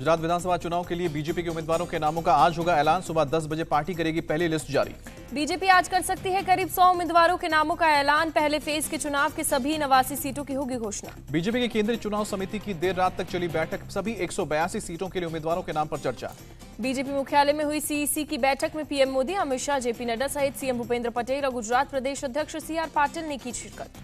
गुजरात विधानसभा चुनाव के लिए बीजेपी के उम्मीदवारों के नामों का आज होगा ऐलान। सुबह 10 बजे पार्टी करेगी पहली लिस्ट जारी। बीजेपी आज कर सकती है करीब 100 उम्मीदवारों के नामों का ऐलान। पहले फेज के चुनाव के सभी 89 सीटों की होगी घोषणा। बीजेपी की केंद्रीय चुनाव समिति की देर रात तक चली बैठक, सभी 182 सीटों के लिए उम्मीदवारों के नाम पर चर्चा। बीजेपी मुख्यालय में हुई सीईसी की बैठक में पीएम मोदी, अमित शाह, जेपी नड्डा सहित सीएम भूपेंद्र पटेल और गुजरात प्रदेश अध्यक्ष सीआर पाटिल ने की शिरकत।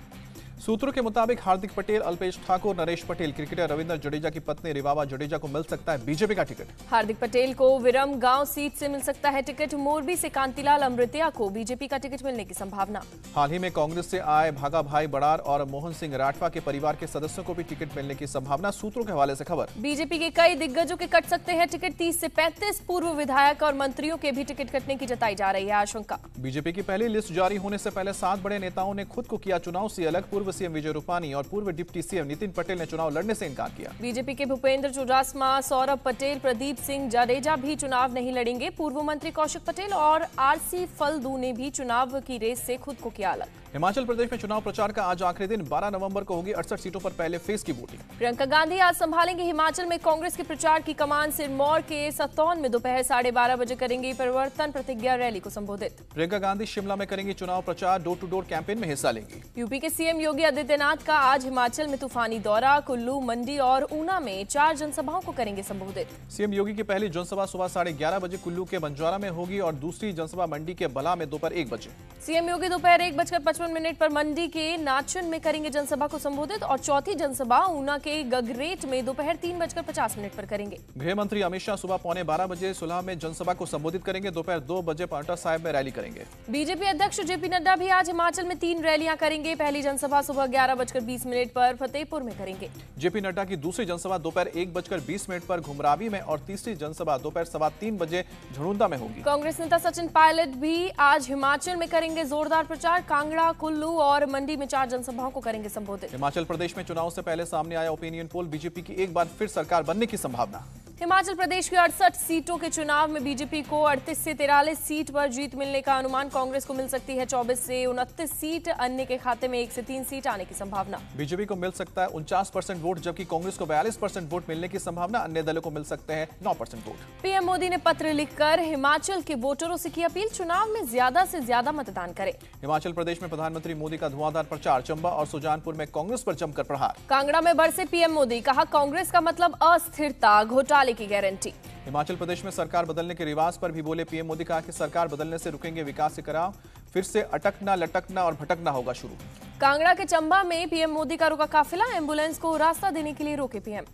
सूत्रों के मुताबिक हार्दिक पटेल, अल्पेश ठाकुर, नरेश पटेल, क्रिकेटर रविंद्र जडेजा की पत्नी रिवाबा जडेजा को मिल सकता है बीजेपी का टिकट। हार्दिक पटेल को विरम गांव सीट से मिल सकता है टिकट। मोरबी से कांतिलाल अमृतिया को बीजेपी का टिकट मिलने की संभावना। हाल ही में कांग्रेस से आए भागा भाई बड़ार और मोहन सिंह राठवा के परिवार के सदस्यों को भी टिकट मिलने की संभावना। सूत्रों के हवाले से खबर। बीजेपी के कई दिग्गजों के कट सकते हैं टिकट। 30 से 35 पूर्व विधायक और मंत्रियों के भी टिकट कटने की जताई जा रही है आशंका। बीजेपी की पहली लिस्ट जारी होने से पहले 7 बड़े नेताओं ने खुद को किया चुनाव से अलग। पूर्व सीएम विजय रूपानी और पूर्व डिप्टी सीएम नितिन पटेल ने चुनाव लड़ने से इनकार किया। बीजेपी के भूपेंद्र चुडासमा, सौरभ पटेल, प्रदीप सिंह जाडेजा भी चुनाव नहीं लड़ेंगे। पूर्व मंत्री कौशिक पटेल और आरसी फल्दू ने भी चुनाव की रेस से खुद को किया अलग। हिमाचल प्रदेश में चुनाव प्रचार का आज आखिरी दिन। 12 नवंबर को होगी 68 सीटों पर पहले फेज की वोटिंग। प्रियंका गांधी आज संभालेंगे हिमाचल में कांग्रेस के प्रचार की कमान। सिरमौर के सतौन में दोपहर 12:30 बजे करेंगी परिवर्तन प्रतिज्ञा रैली को संबोधित। प्रियंका गांधी शिमला में करेंगी चुनाव प्रचार, डोर टू डोर कैंपेन में हिस्सा लेंगी। यूपी के सीएम योगी आदित्यनाथ का आज हिमाचल में तूफानी दौरा। कुल्लू, मंडी और ऊना में 4 जनसभाओं को करेंगे संबोधित। सीएम योगी की पहली जनसभा सुबह 11:30 बजे कुल्लू के बंजारा में होगी और दूसरी जनसभा मंडी के बला में दोपहर 1 बजे। सीएम योगी दोपहर 1:55 पर मंडी के नाचन में करेंगे जनसभा को संबोधित और चौथी जनसभा ऊना के गगरेट में दोपहर 3:50 पर करेंगे। गृह मंत्री अमित शाह सुबह 11:45 बजे सुलह में जनसभा को संबोधित करेंगे। दोपहर 2 बजे पांवटा साहिब में रैली करेंगे। बीजेपी अध्यक्ष जेपी नड्डा भी आज हिमाचल में 3 रैलियां करेंगे। पहली जनसभा सुबह 11:20 पर फतेहपुर में करेंगे। जेपी नड्डा की दूसरी जनसभा दोपहर 1:20 पर घुमरावी में और तीसरी जनसभा दोपहर 3:15 बजे झुणुंदा में होगी। कांग्रेस नेता सचिन पायलट भी आज हिमाचल में करेंगे जोरदार प्रचार। कांगड़ा, कुल्लू और मंडी में 4 जनसभाओं को करेंगे संबोधित। हिमाचल प्रदेश में चुनाव से पहले सामने आया ओपिनियन पोल, बीजेपी की एक बार फिर सरकार बनने की संभावना। हिमाचल प्रदेश की 68 सीटों के चुनाव में बीजेपी को 38 से 43 सीट पर जीत मिलने का अनुमान। कांग्रेस को मिल सकती है 24 से 29 सीट। अन्य के खाते में 1 से 3 सीट आने की संभावना। बीजेपी को मिल सकता है 49% वोट, जबकि कांग्रेस को 42% वोट मिलने की संभावना। अन्य दलों को मिल सकते हैं 9% वोट। पीएम मोदी ने पत्र लिखकर हिमाचल के वोटरों से की अपील, चुनाव में ज्यादा से ज्यादा मतदान करें। हिमाचल प्रदेश में प्रधानमंत्री मोदी का धुआंधार प्रचार। चंबा और सुजानपुर में कांग्रेस पर जमकर प्रहार। कांगड़ा में बरसे पीएम मोदी, कहा कांग्रेस का मतलब अस्थिरता, घोटाले की गारंटी। हिमाचल प्रदेश में सरकार बदलने के रिवाज पर भी बोले पीएम मोदी। कहा कि सरकार बदलने से रुकेंगे विकास के कराव, फिर से अटकना, लटकना और भटकना होगा शुरू। कांगड़ा के चंबा में पीएम मोदी का रुका काफिला, एम्बुलेंस को रास्ता देने के लिए रोके पीएम।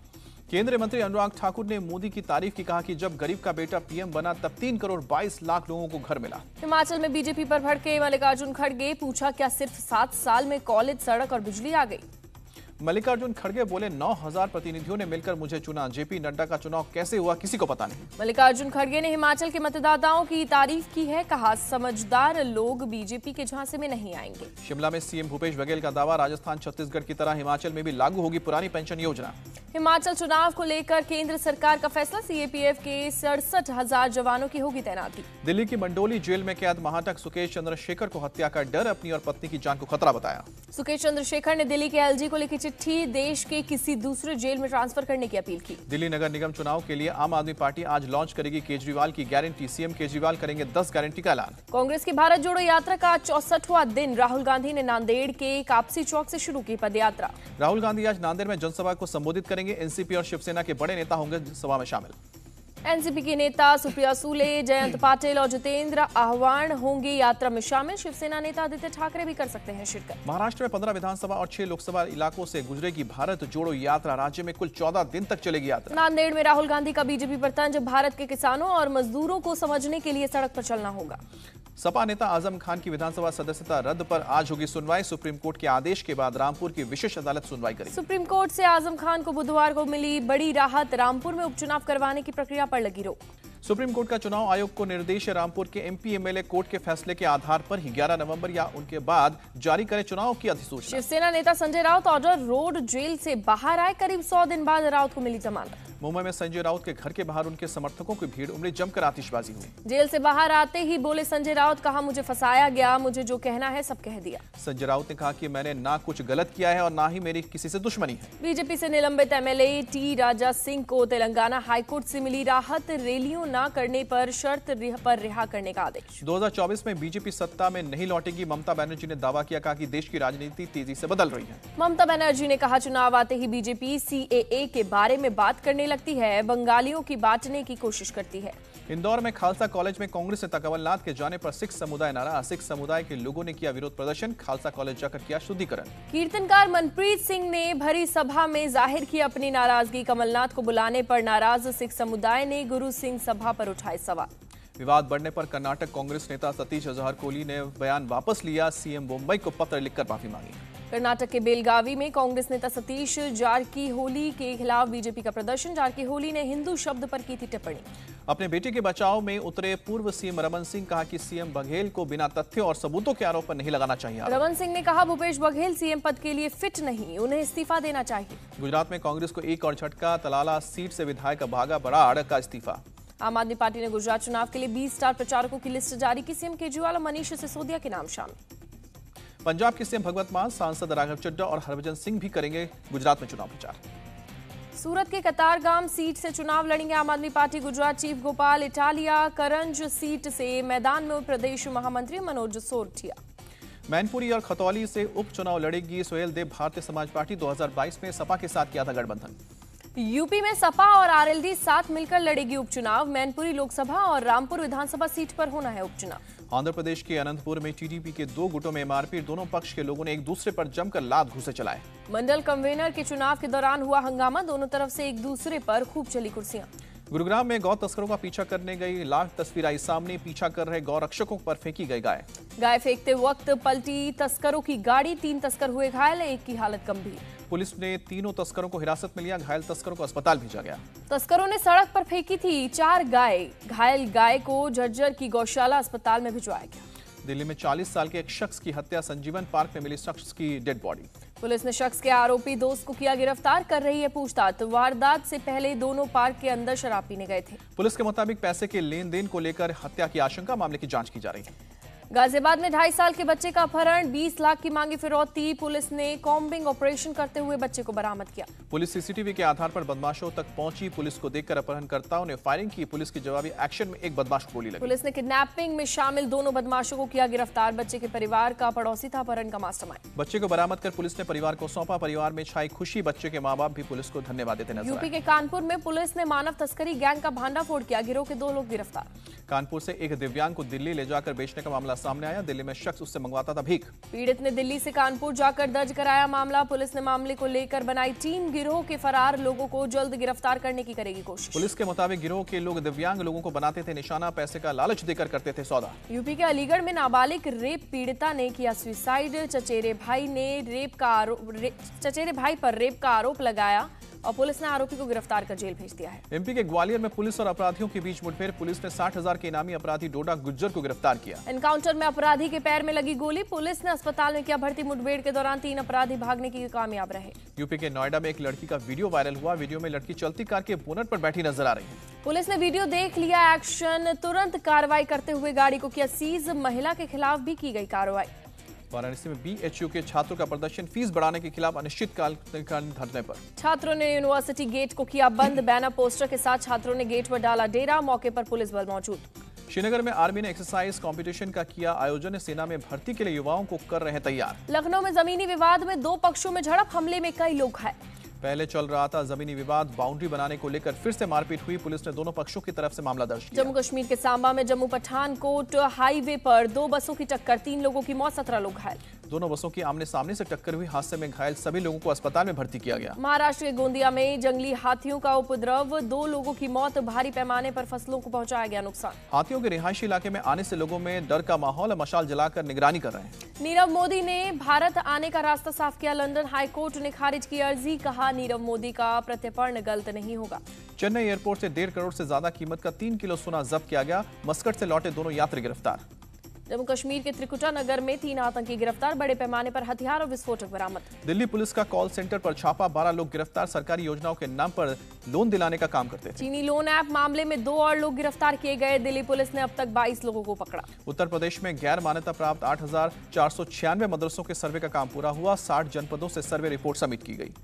केंद्रीय मंत्री अनुराग ठाकुर ने मोदी की तारीफ की। कहा कि जब गरीब का बेटा पीएम बना तब 3 करोड़ 22 लाख लोगों को घर मिला। हिमाचल में बीजेपी पर भड़के मल्लिकार्जुन खड़गे, पूछा क्या सिर्फ 7 साल में कॉलेज, सड़क और बिजली आ गई। मल्लिकार्जुन खड़गे बोले 9000 प्रतिनिधियों ने मिलकर मुझे चुना। जेपी नड्डा का चुनाव कैसे हुआ किसी को पता नहीं। मल्लिकार्जुन खड़गे ने हिमाचल के मतदाताओं की तारीफ की है। कहा समझदार लोग बीजेपी के झांसे में नहीं आएंगे। शिमला में सीएम भूपेश बघेल का दावा, राजस्थान छत्तीसगढ़ की तरह हिमाचल में भी लागू होगी पुरानी पेंशन योजना। हिमाचल चुनाव को लेकर केंद्र सरकार का फैसला, सीएपीएफ के 67,000 जवानों की होगी तैनाती। दिल्ली की मंडोली जेल में कैद महाटक सुकेश चंद्रशेखर को हत्या का डर, अपनी और पत्नी की जान को खतरा बताया। सुकेश चंद्रशेखर ने दिल्ली के एलजी को लिखी चिट्ठी, देश के किसी दूसरे जेल में ट्रांसफर करने की अपील की। दिल्ली नगर निगम चुनाव के लिए आम आदमी पार्टी आज लॉन्च करेगी केजरीवाल की गारंटी। सीएम केजरीवाल करेंगे 10 गारंटी का ऐलान। कांग्रेस की भारत जोड़ो यात्रा का 64वां दिन। राहुल गांधी ने नांदेड़ के कापसी चौक से शुरू की पदयात्रा। राहुल गांधी आज नांदेड़ में जनसभा को संबोधित करेंगे। एनसीपी और शिवसेना के बड़े नेता होंगे सभा में शामिल। एनसीपी के नेता सुप्रिया सूले, जयंत पाटिल और जितेंद्र आह्वान होंगे यात्रा में शामिल। शिवसेना नेता आदित्य ठाकरे भी कर सकते हैं शिरकत। महाराष्ट्र में 15 विधानसभा और 6 लोकसभा इलाकों से गुजरेगी भारत जोड़ो यात्रा। राज्य में कुल 14 दिन तक चलेगी यात्रा। नांदेड़ में राहुल गांधी का बीजेपी पर तंज, भारत के किसानों और मजदूरों को समझने के लिए सड़क पर चलना होगा। सपा नेता आजम खान की विधानसभा सदस्यता रद्द पर आज होगी सुनवाई। सुप्रीम कोर्ट के आदेश के बाद रामपुर की विशेष अदालत सुनवाई करेगी। सुप्रीम कोर्ट से आजम खान को बुधवार को मिली बड़ी राहत, रामपुर में उपचुनाव करवाने की प्रक्रिया पर लगी रोक। सुप्रीम कोर्ट का चुनाव आयोग को निर्देश है रामपुर के एमपी एमएलए कोर्ट के फैसले के आधार पर ही 11 नवंबर या उनके बाद जारी करे चुनाव की अधिसूचना। शिवसेना नेता संजय राउत ऑर्डर रोड जेल से बाहर आए, करीब 100 दिन बाद राउत को मिली जमानत। मुंबई में संजय राउत के घर के बाहर उनके समर्थकों की भीड़ उमड़ी, जमकर आतिशबाजी हुई। जेल से बाहर आते ही बोले संजय राउत, कहा मुझे फंसाया गया, मुझे जो कहना है सब कह दिया। संजय राउत ने कहा कि मैंने ना कुछ गलत किया है और ना ही मेरी किसी से दुश्मनी है। बीजेपी से निलंबित एमएलए टी राजा सिंह को तेलंगाना हाईकोर्ट से मिली राहत, रैलियों न करने पर शर्त पर रिहा करने का आदेश। 2024 में बीजेपी सत्ता में नहीं लौटेगी, ममता बनर्जी ने दावा किया, कहा कि देश की राजनीति तेजी से बदल रही है। ममता बनर्जी ने कहा चुनाव आते ही बीजेपी सीएए के बारे में बात करने लगती है, बंगालियों की बांटने की कोशिश करती है। इंदौर में खालसा कॉलेज में कांग्रेस नेता कमलनाथ के जाने पर सिख समुदाय नाराज, सिख समुदाय के लोगों ने किया विरोध प्रदर्शन, खालसा कॉलेज जाकर किया शुद्धिकरण। कीर्तनकार मनप्रीत सिंह ने भरी सभा में जाहिर की अपनी नाराजगी, कमलनाथ को बुलाने पर नाराज सिख समुदाय ने गुरु सिंह सभा पर उठाए सवाल। विवाद बढ़ने पर कर्नाटक कांग्रेस नेता सतीश जारकिहोली ने बयान वापस लिया, सीएम मुंबई को पत्र लिखकर माफी मांगी। कर्नाटक के बेलगावी में कांग्रेस नेता सतीश जारकिहोली के खिलाफ बीजेपी का प्रदर्शन, जारकिहोली ने हिंदू शब्द पर की थी टिप्पणी। अपने बेटे के बचाव में उतरे पूर्व सीएम रमन सिंह, कहा कि सीएम बघेल को बिना तथ्यों और सबूतों के आरोप पर नहीं लगाना चाहिए। रमन सिंह ने कहा भूपेश बघेल सीएम पद के लिए फिट नहीं, उन्हें इस्तीफा देना चाहिए। गुजरात में कांग्रेस को एक और झटका, तलाला सीट से विधायक भागा बराड़ का इस्तीफा। आम आदमी पार्टी ने गुजरात चुनाव के लिए 20 स्टार प्रचारकों की लिस्ट जारी की, सीएम केजरीवाल और मनीष सिसोदिया के नाम शामिल। पंजाब के सीएम भगवंत मान, सांसद राघव चड्ढा और हरभजन सिंह भी करेंगे गुजरात में चुनाव प्रचार। सूरत के कतारगाम सीट से चुनाव लड़ेंगे आम आदमी पार्टी गुजरात चीफ गोपाल इटालिया, करंज सीट से मैदान में प्रदेश महामंत्री मनोज सोरठिया। मैनपुरी और खतौली से उपचुनाव लड़ेगी सुहेल देव, भारतीय समाज पार्टी 2022 में सपा के साथ किया था गठबंधन। यूपी में सपा और आरएलडी साथ मिलकर लड़ेगी उपचुनाव, मैनपुरी लोकसभा और रामपुर विधानसभा सीट पर होना है उपचुनाव। आंध्र प्रदेश के अनंतपुर में टीडीपी के 2 गुटों में मारपीट, दोनों पक्ष के लोगों ने एक दूसरे पर जमकर लात घूंसे चलाए। मंडल कन्वेनर के चुनाव के दौरान हुआ हंगामा, दोनों तरफ से एक दूसरे पर खूब चली कुर्सियां। गुरुग्राम में गौ तस्करों का पीछा करने गई लाख तस्वीर आई सामने, पीछा कर रहे गौ रक्षकों पर फेंकी गई गाय। गाय फेंकते वक्त पलटी तस्करों की गाड़ी, 3 तस्कर हुए घायल, एक की हालत गंभीर। पुलिस ने तीनों तस्करों को हिरासत में लिया, घायल तस्करों को अस्पताल भेजा गया। तस्करों ने सड़क पर फेंकी थी 4 गाय, घायल गाय को झज्जर की गौशाला अस्पताल में भिजवाया गया। दिल्ली में 40 साल के एक शख्स की हत्या, संजीवन पार्क में मिली शख्स की डेड बॉडी। पुलिस ने शख्स के आरोपी दोस्त को किया गिरफ्तार, कर रही है पूछताछ। वारदात से पहले दोनों पार्क के अंदर शराब पीने गए थे। पुलिस के मुताबिक पैसे के लेन देन को लेकर हत्या की आशंका, मामले की जांच की जा रही है। गाजियाबाद में 2.5 साल के बच्चे का अपहरण, 20 लाख की मांगी फिरौती, पुलिस ने कॉम्बिंग ऑपरेशन करते हुए बच्चे को बरामद किया। पुलिस सीसीटीवी के आधार पर बदमाशों तक पहुंची, पुलिस को देखकर अपहरणकर्ताओं ने फायरिंग की, पुलिस की जवाबी एक्शन में एक बदमाश को गोली लगी। पुलिस ने किडनैपिंग में शामिल दोनों बदमाशों को किया गिरफ्तार, बच्चे के परिवार का पड़ोसी था अपहरण का मास्टरमाइंड। बच्चे को बरामद कर पुलिस ने परिवार को सौंपा, परिवार में छाई खुशी, बच्चे के माँ बाप भी पुलिस को धन्यवाद देते नजर आए। यूपी के कानपुर में पुलिस ने मानव तस्करी गैंग का भांडाफोड़ किया, गिरोह के 2 लोग गिरफ्तार। कानपुर से एक दिव्यांग को दिल्ली ले जाकर बेचने का मामला सामने आया, दिल्ली में शख्स उससे मंगवाता था भीख। पीड़ित ने दिल्ली से कानपुर जाकर दर्ज कराया मामला, पुलिस ने मामले को लेकर बनाई टीम, गिरोह के फरार लोगों को जल्द गिरफ्तार करने की करेगी कोशिश। पुलिस के मुताबिक गिरोह के लोग दिव्यांग लोगों को बनाते थे निशाना, पैसे का लालच देकर करते थे सौदा। यूपी के अलीगढ़ में नाबालिग रेप पीड़िता ने किया सुसाइड, चचेरे भाई पर रेप का आरोप लगाया और पुलिस ने आरोपी को गिरफ्तार कर जेल भेज दिया है। एमपी के ग्वालियर में पुलिस और अपराधियों के बीच मुठभेड़, पुलिस ने 60,000 के इनामी अपराधी डोडा गुज्जर को गिरफ्तार किया। एनकाउंटर में अपराधी के पैर में लगी गोली, पुलिस ने अस्पताल में किया भर्ती, मुठभेड़ के दौरान 3 अपराधी भागने की कामयाब रहे। यूपी के नोएडा में एक लड़की का वीडियो वायरल हुआ, वीडियो में लड़की चलती कार के बोनट पर बैठी नजर आ रही है। पुलिस ने वीडियो देख लिया एक्शन, तुरंत कार्रवाई करते हुए गाड़ी को किया सीज, महिला के खिलाफ भी की गई कार्रवाई। वाराणसी में बीएचयू के छात्रों का प्रदर्शन, फीस बढ़ाने के खिलाफ अनिश्चितकालीन धरने पर। छात्रों ने यूनिवर्सिटी गेट को किया बंद, बैनर पोस्टर के साथ छात्रों ने गेट पर डाला डेरा, मौके पर पुलिस बल मौजूद। श्रीनगर में आर्मी ने एक्सरसाइज कंपटीशन का किया आयोजन, सेना में भर्ती के लिए युवाओं को कर रहे तैयार। लखनऊ में जमीनी विवाद में 2 पक्षों में झड़प, हमले में कई लोग घायल। पहले चल रहा था जमीनी विवाद, बाउंड्री बनाने को लेकर फिर से मारपीट हुई, पुलिस ने दोनों पक्षों की तरफ से मामला दर्ज किया। जम्मू कश्मीर के सांबा में जम्मू पठानकोट हाईवे पर 2 बसों की टक्कर, 3 लोगों की मौत, 17 लोग घायल। दोनों बसों की आमने सामने से टक्कर हुई, हादसे में घायल सभी लोगों को अस्पताल में भर्ती किया गया। महाराष्ट्र के गोंदिया में जंगली हाथियों का उपद्रव, 2 लोगों की मौत, भारी पैमाने पर फसलों को पहुंचाया गया नुकसान। हाथियों के रिहायशी इलाके में आने से लोगों में डर का माहौल, मशाल जलाकर निगरानी कर रहे हैं। नीरव मोदी ने भारत आने का रास्ता साफ किया, लंदन हाईकोर्ट ने खारिज की अर्जी, कहा नीरव मोदी का प्रत्यर्पण गलत नहीं होगा। चेन्नई एयरपोर्ट से 1.5 करोड़ से ज्यादा कीमत का 3 किलो सोना जब्त किया गया, मस्कट से लौटे दोनों यात्री गिरफ्तार। जम्मू कश्मीर के त्रिकुटा नगर में 3 आतंकी गिरफ्तार, बड़े पैमाने पर हथियार और विस्फोटक बरामद। दिल्ली पुलिस का कॉल सेंटर पर छापा, 12 लोग गिरफ्तार, सरकारी योजनाओं के नाम पर लोन दिलाने का काम करते थे। चीनी लोन ऐप मामले में 2 और लोग गिरफ्तार किए गए, दिल्ली पुलिस ने अब तक 22 लोगों को पकड़ा। उत्तर प्रदेश में गैर मान्यता प्राप्त 8,496 मदरसों के सर्वे का काम पूरा हुआ, 60 जनपदों से सर्वे रिपोर्ट सबमिट की गई।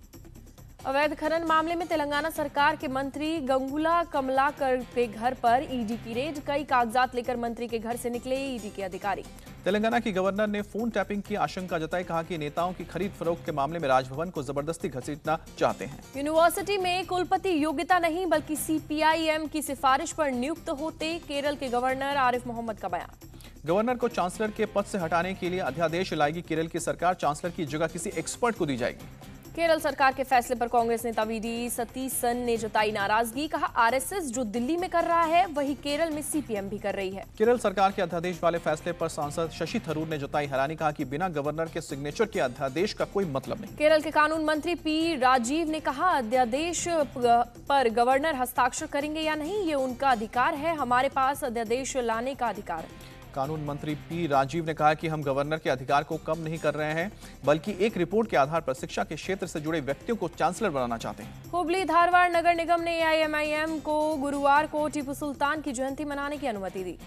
अवैध खनन मामले में तेलंगाना सरकार के मंत्री गंगुला कमलाकर के घर पर ईडी की रेड, कई कागजात लेकर मंत्री के घर से निकले ईडी के अधिकारी। तेलंगाना की गवर्नर ने फोन टैपिंग की आशंका जताई, कहा कि नेताओं की खरीद फरोख्त के मामले में राजभवन को जबरदस्ती घसीटना चाहते हैं। यूनिवर्सिटी में कुलपति योग्यता नहीं बल्कि सीपीआईएम की सिफारिश पर नियुक्त होते, केरल के गवर्नर आरिफ मोहम्मद का बयान। गवर्नर को चांसलर के पद से हटाने के लिए अध्यादेश लाएगी केरल की सरकार, चांसलर की जगह किसी एक्सपर्ट को दी जाएगी। केरल सरकार के फैसले पर कांग्रेस नेता वीडी सतीसन ने जताई नाराजगी, कहा आरएसएस जो दिल्ली में कर रहा है वही केरल में सीपीएम भी कर रही है। केरल सरकार के अध्यादेश वाले फैसले पर सांसद शशि थरूर ने जताई हैरानी, कहा कि बिना गवर्नर के सिग्नेचर के अध्यादेश का कोई मतलब नहीं। केरल के कानून मंत्री पी राजीव ने कहा अध्यादेश पर गवर्नर हस्ताक्षर करेंगे या नहीं ये उनका अधिकार है, हमारे पास अध्यादेश लाने का अधिकार है। कानून मंत्री पी राजीव ने कहा कि हम गवर्नर के अधिकार को कम नहीं कर रहे हैं, बल्कि एक रिपोर्ट के आधार पर शिक्षा के क्षेत्र से जुड़े व्यक्तियों को चांसलर बनाना चाहते हैं। हुबली धारवाड़ नगर निगम ने एआईएमआईएम को गुरुवार को टीपू सुल्तान की जयंती मनाने की अनुमति दी।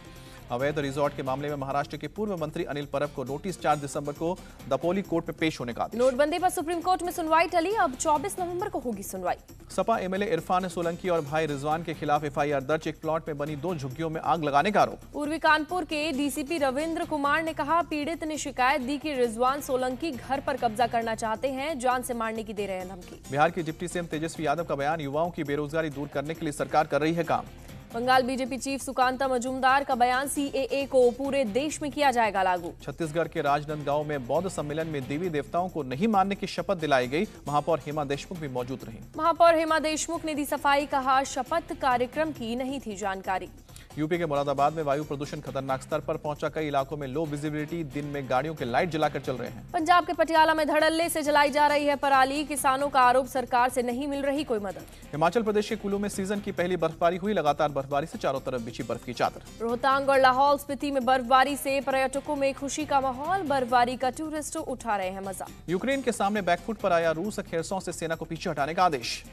अवैध रिजॉर्ट के मामले में महाराष्ट्र के पूर्व मंत्री अनिल परब को नोटिस 4 दिसंबर को दपोली कोर्ट में पेश होने का आदेश। नोटबंदी पर सुप्रीम कोर्ट में सुनवाई टली, अब 24 नवंबर को होगी सुनवाई। सपा एमएलए इरफान सोलंकी और भाई रिजवान के खिलाफ एफआईआर दर्ज, एक प्लॉट में बनी 2 झुग्गियों में आग लगाने का आरोप। पूर्वी कानपुर के डीसीपी रविंद्र कुमार ने कहा पीड़ित ने शिकायत दी कि रिजवान सोलंकी घर पर कब्जा करना चाहते हैं, जान से मारने की दे रहे हैं धमकी। बिहार के डिप्टी सीएम तेजस्वी यादव का बयान, युवाओं की बेरोजगारी दूर करने के लिए सरकार कर रही है काम। बंगाल बीजेपी चीफ सुकांता मजूमदार का बयान, सीएए को पूरे देश में किया जाएगा लागू। छत्तीसगढ़ के राजनांदगांव में बौद्ध सम्मेलन में देवी देवताओं को नहीं मानने की शपथ दिलाई गई, महापौर हेमा देशमुख भी मौजूद रही। महापौर हेमा देशमुख ने दी सफाई, कहा शपथ कार्यक्रम की नहीं थी जानकारी। यूपी के मुरादाबाद में वायु प्रदूषण खतरनाक स्तर पर पहुंचा, कई इलाकों में लो विजिबिलिटी, दिन में गाड़ियों के लाइट जलाकर चल रहे हैं। पंजाब के पटियाला में धड़ल्ले से जलाई जा रही है पराली, किसानों का आरोप सरकार से नहीं मिल रही कोई मदद। हिमाचल प्रदेश के कुल्लू में सीजन की पहली बर्फबारी हुई, लगातार बर्फबारी से चारों तरफ बिछी बर्फ की चादर। रोहतांग और लाहौल स्पीति में बर्फबारी से पर्यटकों में खुशी का माहौल, बर्फबारी का टूरिस्ट उठा रहे हैं मजा। यूक्रेन के सामने बैकफुट पर आया रूस, खेरसों से सेना को पीछे हटाने का आदेश।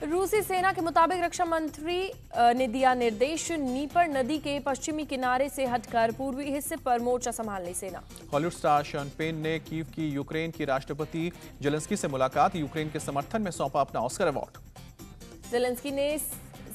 रूसी सेना के मुताबिक रक्षा मंत्री ने दिया निर्देश, नीपर नदी के पश्चिमी किनारे से हटकर पूर्वी हिस्से पर मोर्चा संभालने सेना। हॉलीवुड स्टार शॉन पेन ने कीव की यूक्रेन की राष्ट्रपति जेलेंस्की से मुलाकात, यूक्रेन के समर्थन में सौंपा अपना ऑस्कर अवार्ड। जेलेंस्की ने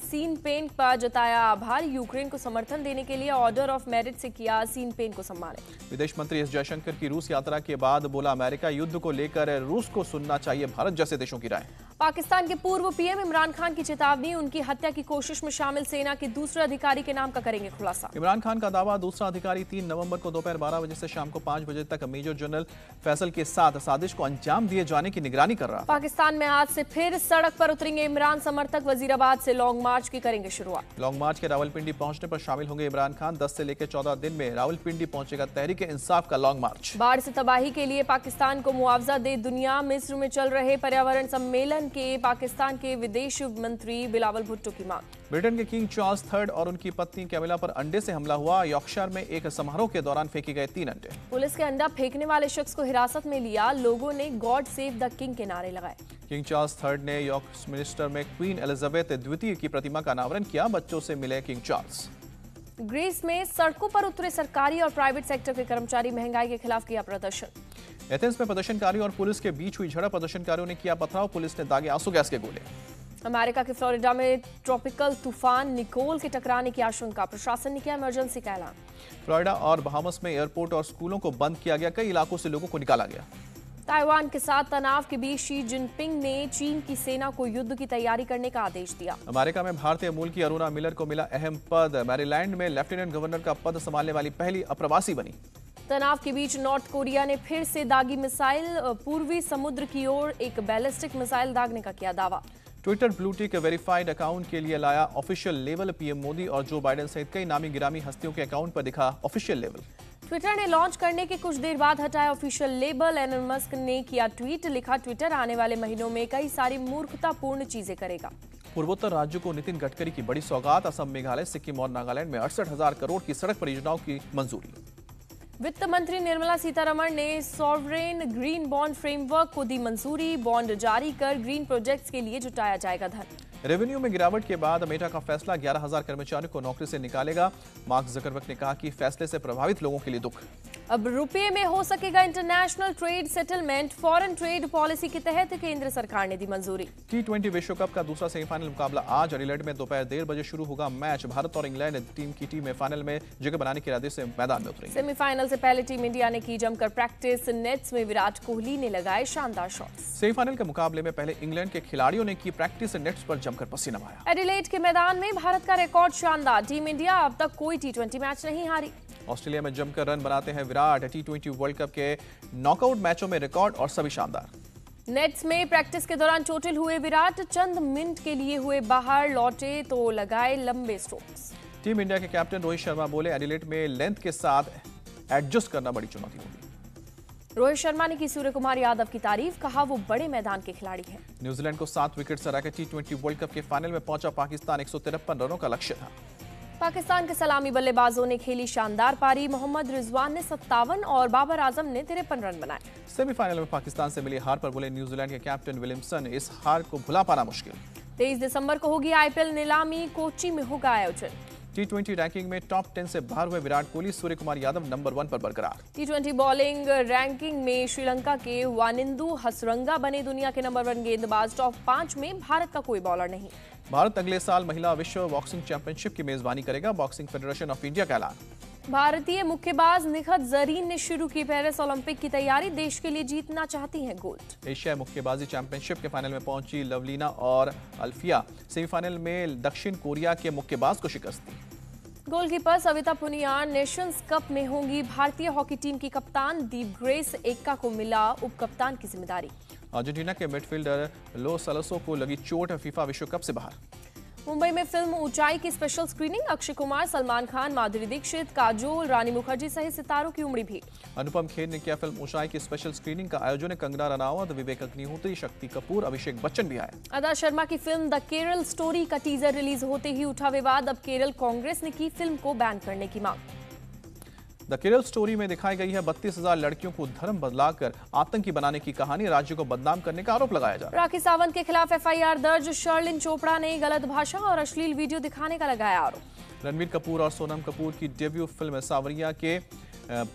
सीन पेन पर जताया आभार, यूक्रेन को समर्थन देने के लिए ऑर्डर ऑफ मेरिट से किया सीन पेन को सम्मानित। विदेश मंत्री एस जयशंकर की रूस यात्रा के बाद बोला, अमेरिका युद्ध को लेकर रूस को सुनना चाहिए भारत जैसे देशों की राय। पाकिस्तान के पूर्व पीएम इमरान खान की चेतावनी, उनकी हत्या की कोशिश में शामिल सेना के दूसरे अधिकारी के नाम का करेंगे खुलासा। इमरान खान का दावा, दूसरा अधिकारी 3 नवंबर को दोपहर 12 बजे से शाम को 5 बजे तक मेजर जनरल फैसल के साथ साजिश को अंजाम दिए जाने की निगरानी कर रहा। पाकिस्तान में आज से फिर सड़क पर उतरेंगे इमरान समर्थक, वजीराबाद से लॉन्ग मार्च की करेंगे शुरुआत। लॉन्ग मार्च के रावलपिंडी पहुंचने पर शामिल होंगे इमरान खान, 10 से लेकर 14 दिन में रावलपिंडी पहुंचेगा तहरीक इंसाफ का लॉन्ग मार्च। बाढ़ से तबाही के लिए पाकिस्तान को मुआवजा दे दुनिया, मिस्र में चल रहे पर्यावरण सम्मेलन के पाकिस्तान के विदेश मंत्री बिलावल भुट्टो की मांग। ब्रिटेन के किंग चार्ल्स III और उनकी पत्नी कैमिला पर अंडे से हमला हुआ, यॉर्कशायर में एक समारोह के दौरान फेंके गए 3 अंडे। पुलिस के अंडा फेंकने वाले शख्स को हिरासत में लिया, लोगों ने गॉड सेव द किंग के नारे लगाए। किंग चार्ल्स III ने यॉर्क मिनिस्टर में क्वीन एलिजाबेथ द्वितीय की प्रतिमा का अनावरण किया, बच्चों से मिले किंग चार्ल्स। ग्रीस में सड़कों पर उतरे सरकारी और प्राइवेट सेक्टर के कर्मचारी, महंगाई के खिलाफ किया प्रदर्शन। एथेंस में प्रदर्शनकारियों और पुलिस के बीच हुई झड़प, प्रदर्शनकारियों ने किया पथराव, पुलिस ने दागे आंसू गैस के गोले। अमेरिका के फ्लोरिडा में ट्रॉपिकल तूफान निकोल के टकराने की आशंका, प्रशासन ने किया इमरजेंसी का ऐलान। फ्लोरिडा और बहामस में एयरपोर्ट और स्कूलों को बंद किया गया, कई इलाकों से लोगों को निकाला गया। ताइवान के साथ तनाव के बीच शी जिनपिंग ने चीन की सेना को युद्ध की तैयारी करने का आदेश दिया। अमेरिका में भारतीय मूल की अरुणा मिलर को मिला अहम पद, मैरीलैंड में लेफ्टिनेंट गवर्नर का पद संभालने वाली पहली अप्रवासी बनी। तनाव के बीच नॉर्थ कोरिया ने फिर से दागी मिसाइल, पूर्वी समुद्र की ओर एक बैलिस्टिक मिसाइल दागने का किया दावा। ट्विटर ब्लूटिक वेरीफाइड अकाउंट के लिए लाया ऑफिशियल लेवल, पीएम मोदी और जो बाइडेन सहित कई नामी गिरामी हस्तियों के अकाउंट पर दिखा ऑफिशियल लेवल। ट्विटर ने लॉन्च करने के कुछ देर बाद हटाया ऑफिशियल लेबल, एलन मस्क ने किया ट्वीट, लिखा ट्विटर आने वाले महीनों में कई सारी मूर्खतापूर्ण चीजें करेगा। पूर्वोत्तर राज्यों को नितिन गडकरी की बड़ी सौगात, असम, मेघालय, सिक्किम और नागालैंड में 68,000 करोड़ की सड़क परियोजनाओं की मंजूरी। वित्त मंत्री निर्मला सीतारमण ने सॉवरेन ग्रीन बॉन्ड फ्रेमवर्क को दी मंजूरी। बॉन्ड जारी कर ग्रीन प्रोजेक्ट्स के लिए जुटाया जाएगा धन। रेवेन्यू में गिरावट के बाद मेटा का फैसला 11,000 कर्मचारियों को नौकरी से निकालेगा। मार्क जकरबर्ग ने कहा कि फैसले से प्रभावित लोगों के लिए दुख। अब रुपये में हो सकेगा international trade settlement. Foreign trade policy के तहत केंद्र सरकार ने दी मंजूरी। T20 विश्व कप का दूसरा सेमीफाइनल मुकाबला आज एडिलेड में दोपहर 1:30 बजे शुरू होगा। मैच भारत और इंग्लैंड टीम की टीम में फाइनल में जगह बनाने के इरादे से मैदान में उतरेंगे। सेमीफाइनल से पहले टीम इंडिया ने की जमकर प्रैक्टिस। नेट्स में विराट कोहली ने लगाए शानदार शॉट्स। सेमीफाइनल के मुकाबले में पहले इंग्लैंड के खिलाड़ियों ने की प्रैक्टिस। नेट्स पर जमकर पसीना बहाया। एडिलेड के मैदान में भारत का रिकॉर्ड शानदार। टीम इंडिया अब तक कोई T20 मैच नहीं हारी। ऑस्ट्रेलिया में जमकर रन बनाते हैं विराट। T20 वर्ल्ड कप के नॉकआउट मैचों में रिकॉर्ड और सभी शानदार। नेट्स में प्रैक्टिस के दौरान चोटिल हुए विराट। चंद मिनट के लिए हुए बाहर, लौटे तो लगाए लंबे स्ट्रोक्स। टीम इंडिया के कैप्टन रोहित शर्मा बोले, एडिलेड में लेंथ के साथ एडजस्ट करना बड़ी चुनौती होगी। रोहित शर्मा ने की सूर्य कुमार यादव की तारीफ। कहा वो बड़े मैदान के खिलाड़ी हैं। न्यूजीलैंड को 7 विकेट से हराकर T20 वर्ल्ड कप के फाइनल में पहुंचा पाकिस्तान। 153 रनों का लक्ष्य था। पाकिस्तान के सलामी बल्लेबाजों ने खेली शानदार पारी। मोहम्मद रिजवान ने 57 और बाबर आजम ने 53 रन बनाए। सेमीफाइनल में पाकिस्तान से मिली हार पर बोले न्यूजीलैंड के कैप्टन विलियमसन, इस हार को भुला पाना मुश्किल। 23 दिसंबर को होगी IPL नीलामी। कोच्चि में होगा आयोजन। T20 रैंकिंग में टॉप 10 से बाहर हुए विराट कोहली। सूर्य कुमार यादव नंबर 1 पर बरकरार। T20 बॉलिंग रैंकिंग में श्रीलंका के वानिंदु हसरंगा बने दुनिया के नंबर 1 गेंदबाज। टॉप 5 में भारत का कोई बॉलर नहीं। भारत अगले साल महिला विश्व बॉक्सिंग चैंपियनशिप की मेजबानी करेगा। बॉक्सिंग फेडरेशन ऑफ इंडिया का ऐलान। भारतीय मुक्केबाज निखत जरीन ने शुरू की पेरिस ओलंपिक की तैयारी। देश के लिए जीतना चाहती हैं गोल्ड। एशिया मुक्केबाजी चैंपियनशिप के फाइनल में पहुंची लवलीना और अल्फिया। सेमीफाइनल में दक्षिण कोरिया के मुक्केबाज को शिकस्त दी। Goalkeeper Savita Punia nations cup में होंगी भारतीय हॉकी टीम की कप्तान। दीप ग्रेस एक्का को मिला उप कप्तान की जिम्मेदारी। अर्जेंटीना के मिडफील्डर लो सलसो को लगी चोट। फीफा विश्व कप से बाहर। मुंबई में फिल्म ऊंचाई की स्पेशल स्क्रीनिंग। अक्षय कुमार, सलमान खान, माधुरी दीक्षित, काजोल, रानी मुखर्जी सहित सितारों की उमड़ी भीड़। अनुपम खेर ने किया फिल्म ऊंचाई की स्पेशल स्क्रीनिंग का आयोजन। कंगना रनावत, विवेक अग्निहोत्री, शक्ति कपूर, अभिषेक बच्चन भी आए। अदा शर्मा की फिल्म द केरल स्टोरी का टीजर रिलीज होते ही उठा विवाद। अब केरल कांग्रेस ने की फिल्म को बैन करने की मांग। द केरल स्टोरी में दिखाई गई है 32,000 लड़कियों को धर्म बदलाकर आतंकी बनाने की कहानी। राज्य को बदनाम करने का आरोप लगाया जा रहा है। राखी सावंत के खिलाफ FIR दर्ज। शर्लिन चोपड़ा ने गलत भाषा और अश्लील वीडियो दिखाने का लगाया आरोप। रणवीर कपूर और सोनम कपूर की डेब्यू फिल्म सावरिया के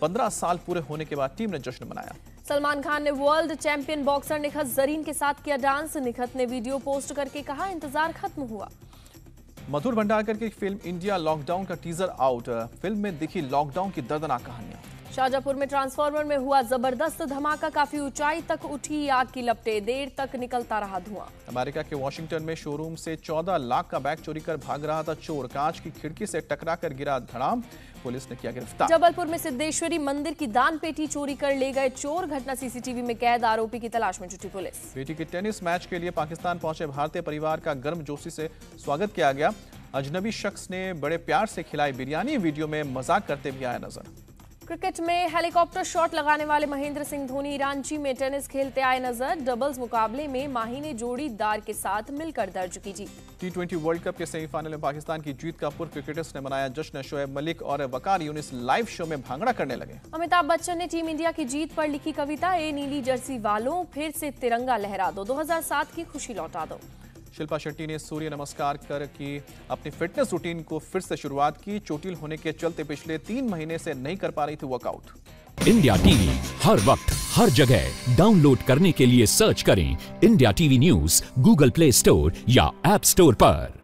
15 साल पूरे होने के बाद टीम ने जश्न मनाया। सलमान खान ने world champion boxer Nikhat Zareen के साथ किया डांस। निखत ने वीडियो पोस्ट करके कहा, इंतजार खत्म हुआ। मधुर भंडारकर की फिल्म इंडिया लॉकडाउन का टीजर आउट। फिल्म में दिखी लॉकडाउन की दर्दनाक कहानियां। शाहजहांपुर में ट्रांसफार्मर में हुआ जबरदस्त धमाका। काफी ऊंचाई तक उठी आग की लपटें। देर तक निकलता रहा धुआं। अमेरिका के वॉशिंगटन में शोरूम से 14 लाख का बैग चोरी कर भाग रहा था चोर। कांच की खिड़की से टकराकर गिरा धड़ाम। पुलिस ने किया गिरफ्तार। जबलपुर में सिद्धेश्वरी मंदिर की दान पेटी चोरी कर ले गए चोर। घटना CCTV में कैद। आरोपी की तलाश में जुटी पुलिस। बेटी के टेनिस मैच के लिए पाकिस्तान पहुंचे भारतीय परिवार का गर्मजोशी से स्वागत किया गया। अजनबी शख्स ने बड़े प्यार से खिलाई बिरयानी। वीडियो में मजाक करते भी आया नजर। क्रिकेट में हेलीकॉप्टर शॉट लगाने वाले महेंद्र सिंह धोनी रांची में टेनिस खेलते आए नजर। डबल्स मुकाबले में माही ने जोड़ीदार के साथ मिलकर दर्ज की जीत। T20 वर्ल्ड कप के सेमीफाइनल में पाकिस्तान की जीत का पूर्व क्रिकेटर्स ने मनाया जश्न। शोएब मलिक और वकार यूनिस लाइव शो में भांगड़ा करने लगे। अमिताभ बच्चन ने टीम इंडिया की जीत पर लिखी कविता। ए नीली जर्सी वालों, फिर से तिरंगा लहरा दो। 2007 की खुशी लौटा दो। शिल्पा शेट्टी ने सूर्य नमस्कार कर की अपनी फिटनेस रूटीन को फिर से शुरुआत की। चोटिल होने के चलते पिछले 3 महीने से नहीं कर पा रही थी वर्कआउट। इंडिया टीवी हर वक्त हर जगह डाउनलोड करने के लिए सर्च करें India TV news Google play store या ऐप स्टोर पर।